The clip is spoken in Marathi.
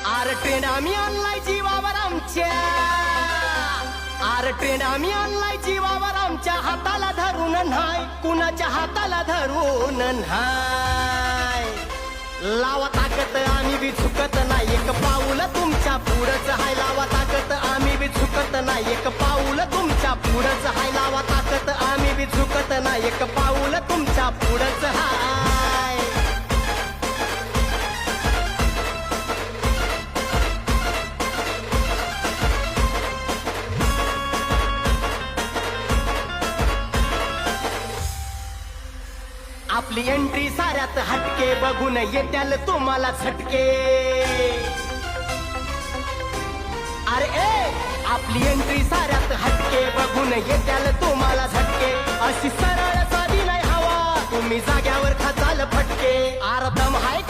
आर ट्रेंड आम्ही आणलाय जीवावर आमच्या, आर ट्रेंड आम्ही आणलाय जीवावर आमच्या, हाताला धरून न्हाय कुणाच्या हाताला धरून न्हाय. लावा ताकत आम्ही बी चुकत नाही, एक पाऊल तुमच्या पुढंच हाय. लावा ताकत आम्ही बी चुकत नाही, एक पाऊल तुमच्या पुढंच हाय. लावा ताकत आम्ही बी चुकत नाही, एक पाऊल तुमच्या पुढंच हाय. आपली एंट्री साऱ्यात हटके, बघून येत्याल तुम्हाला झटके. अरे ए आपली एंट्री साऱ्यात हटके, बघून येत्याल तुम्हाला झटके. अशी सरळ साधी नाही हवा, तुम्ही जाग्यावर खाचाल फटके. आरदम हाय